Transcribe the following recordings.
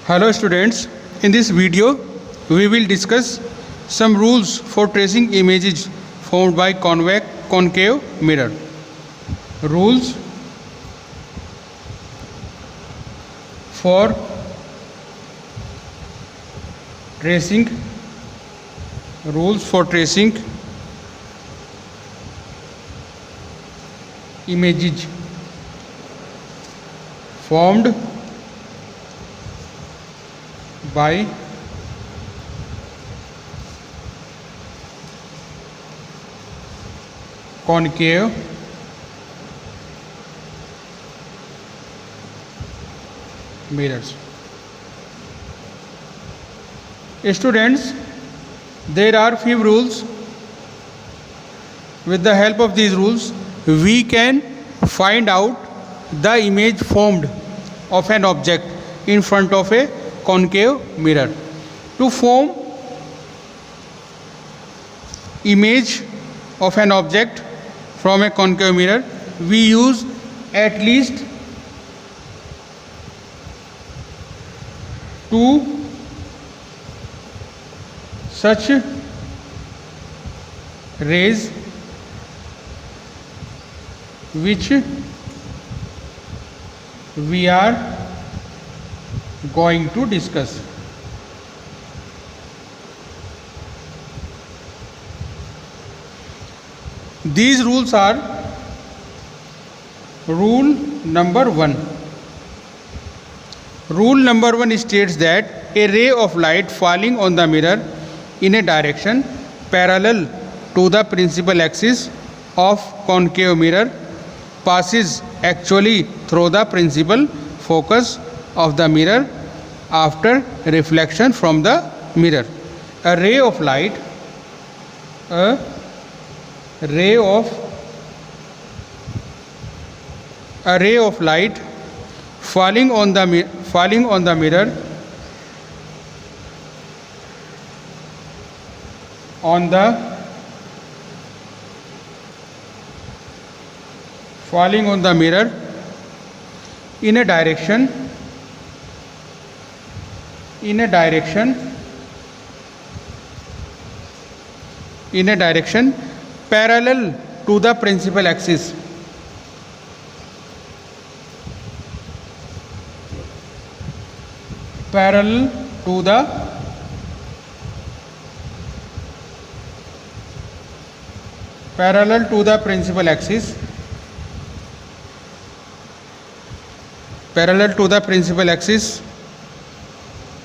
Hello students, in this video we will discuss some rules for tracing images formed by concave mirror. Rules for tracing images formed by concave mirrors. Students, there are few rules. With the help of these rules, we can find out the image formed of an object in front of a concave mirror. To form image of an object from a concave mirror, we use at least two such rays which we are going to discuss. These rules are: rule number 1. Rule number 1 states that a ray of light falling on the mirror in a direction parallel to the principal axis of concave mirror passes actually through the principal focus of the mirror after reflection from the mirror. A ray of light falling on the mirror in a direction parallel to the principal axis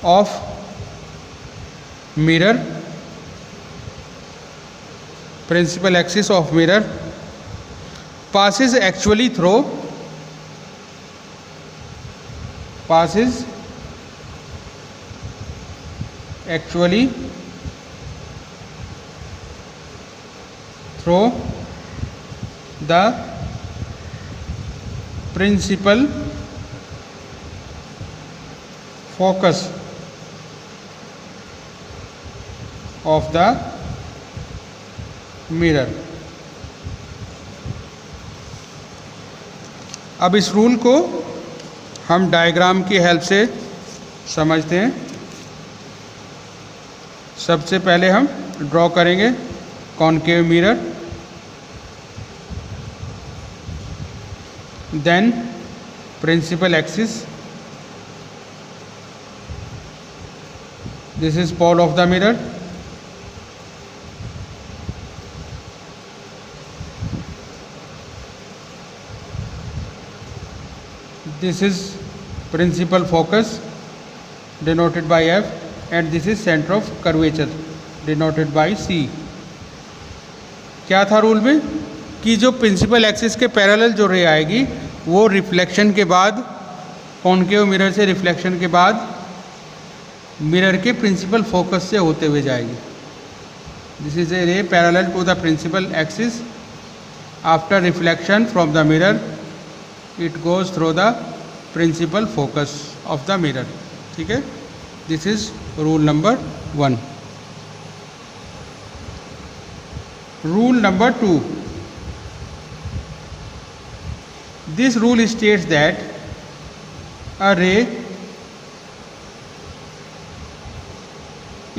of mirror passes actually through the principal focus of the mirror. अब इस rule को हम diagram की help से समझते हैं. सबसे पहले हम ड्रॉ करेंगे concave mirror, then principal axis, this is pole of the mirror, this is principal focus denoted by F, and this is center of curvature denoted by C. क्या था रूल में कि जो प्रिंसिपल एक्सिस के parallel जो रे आएगी वो रिफ्लेक्शन के बाद, कॉन्केव मिरर से रिफ्लेक्शन के बाद मिरर के प्रिंसिपल फोकस से होते हुए जाएगी. This is a ray parallel to the principal axis. After reflection from the mirror it goes through the principal focus of the mirror. ठीक है, this is rule number 1. Rule number 2. This rule states that a ray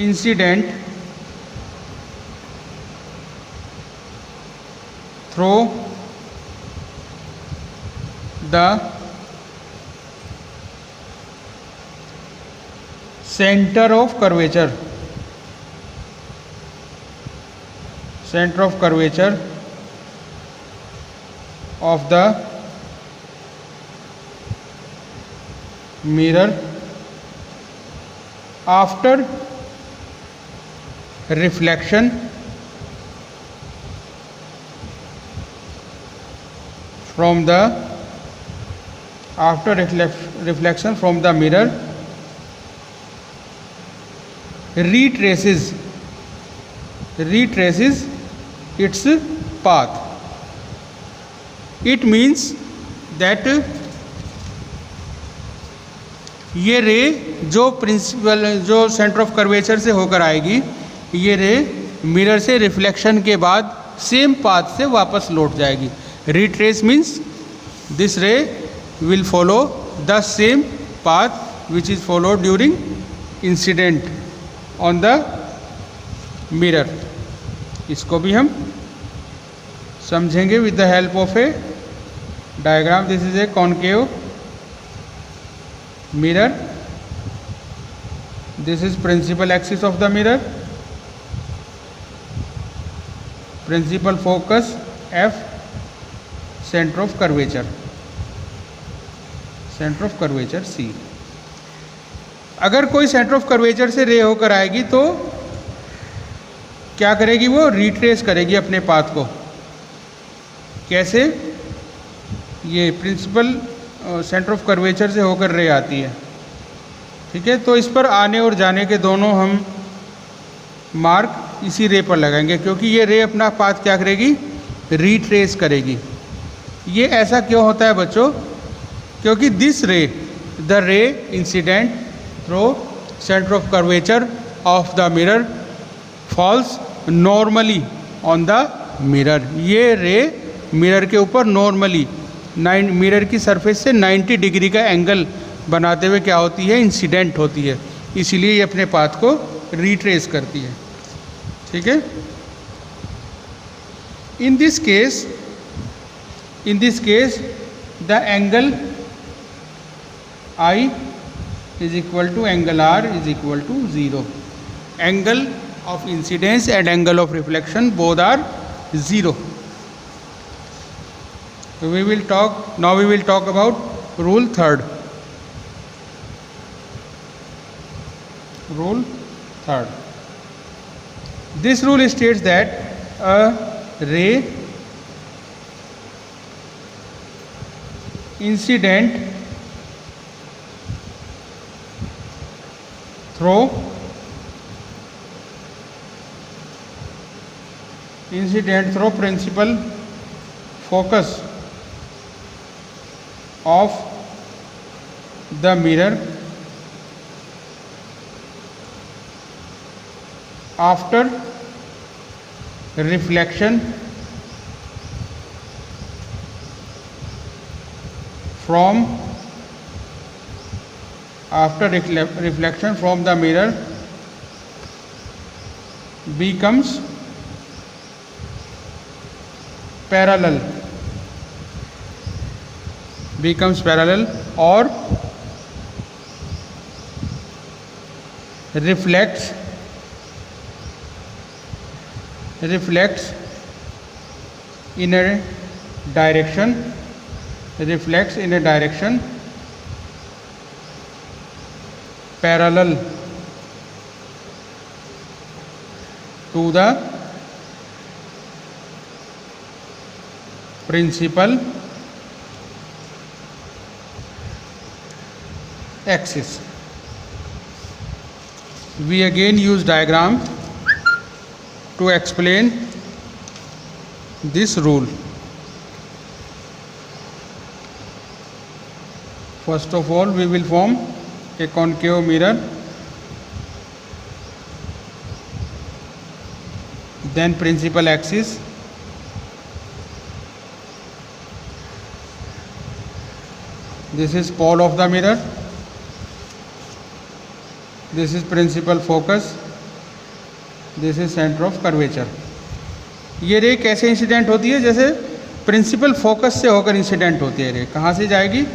incident through the center of curvature of the mirror after reflection from the reflection from the mirror retraces its path. It means that ये रे जो centre of curvature से होकर आएगी, ये ray mirror से reflection के बाद सेम पाथ से वापस लौट जाएगी. Retrace means this ray will follow the same path which is followed during incident on the mirror. इसको भी हम समझेंगे with the help of A diagram. This is a concave mirror. This is principal axis of the mirror, principal focus F, center of curvature C. अगर कोई centre of curvature से रे होकर आएगी तो क्या करेगी? वो रिट्रेस करेगी अपने पाथ को. कैसे? ये प्रिंसिपल सेंटर ऑफ कर्वेचर से होकर रे आती है, ठीक है. तो इस पर आने और जाने के दोनों हम मार्क इसी रे पर लगाएंगे, क्योंकि ये रे अपना पाथ क्या करेगी? रिट्रेस करेगी. ये ऐसा क्यों होता है बच्चों? क्योंकि this ray, the ray incident through centre of curvature of the mirror falls normally on the mirror. ये रे मिरर के ऊपर नॉर्मली मिरर की सरफेस से 90 डिग्री का एंगल बनाते हुए क्या होती है? इंसिडेंट होती है. इसीलिए ये अपने पाथ को रिट्रेस करती है, ठीक है. इन this case the angle I is equal to angle R is equal to 0. Angle of incidence and angle of reflection both are 0. We will talk about rule third. This rule states that a ray incident through principal focus of the mirror after reflection from the mirror becomes parallel or reflects in a direction parallel to the principal axis. We again use diagram to explain this rule. First of all, we will form a concave mirror, then principal axis, this is pole of the mirror, this is principal focus this is centre of curvature. ये रे कैसे incident होती है, जैसे principal focus से होकर incident होती है। रे कहाँ से जाएगी,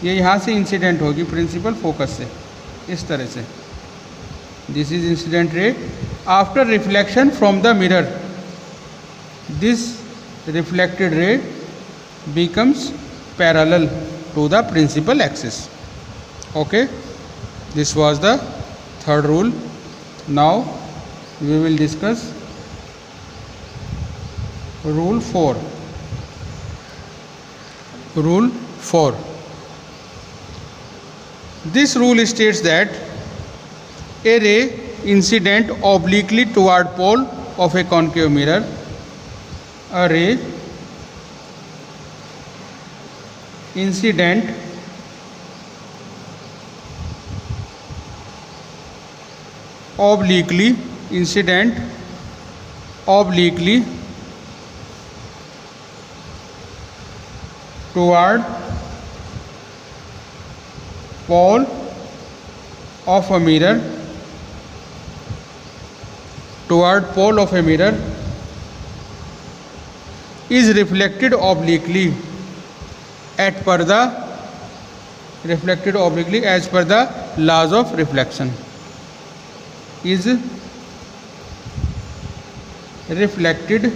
ये यहाँ से इंसिडेंट होगी प्रिंसिपल फोकस से, इस तरह से। This is incident ray after reflection from the mirror, this reflected ray becomes parallel to the principal axis. Okay, this was the third rule. Now we will discuss rule 4. Rule 4. This rule states that a ray incident obliquely toward pole of a concave mirror, a ray incident obliquely toward pole of a mirror, is reflected obliquely as per the laws of reflection. Is reflected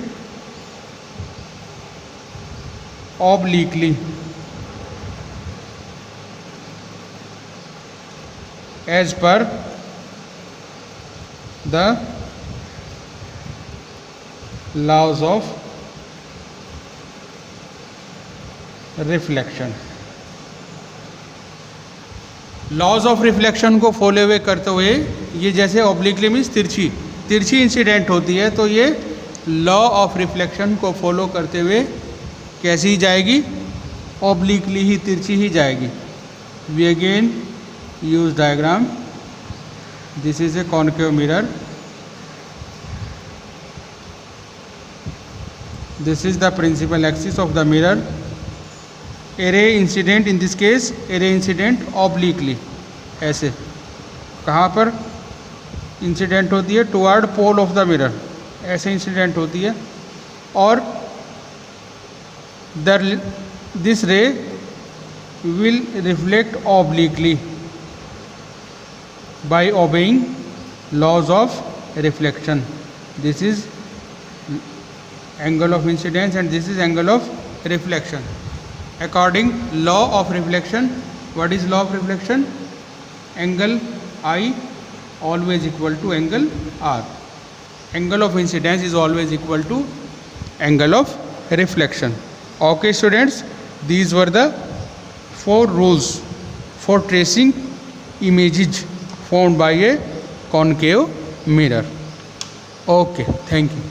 obliquely as per the laws of reflection. Laws of reflection को follow हुए करते हुए, ये जैसे obliquely means तिरछी incident होती है, तो ये लॉ ऑफ रिफ्लेक्शन को फॉलो करते हुए कैसी जाएगी, ऑब्लिकली ही, तिरछी ही जाएगी। We again use diagram. This is a concave mirror, this is the principal axis of the mirror. A ray incident, in this case a ray incident obliquely, ऐसे कहाँ पर इंसिडेंट होती है, toward pole of the mirror, ऐसे incident होती है। और this ray will reflect obliquely by obeying laws of reflection. This is angle of incidence and this is angle of reflection. According law of reflection, what is law of reflection? Angle I always equal to angle R. Angle of incidence is always equal to angle of reflection. Okay students, these were the 4 rules for tracing images formed by a concave mirror. Okay, thank you.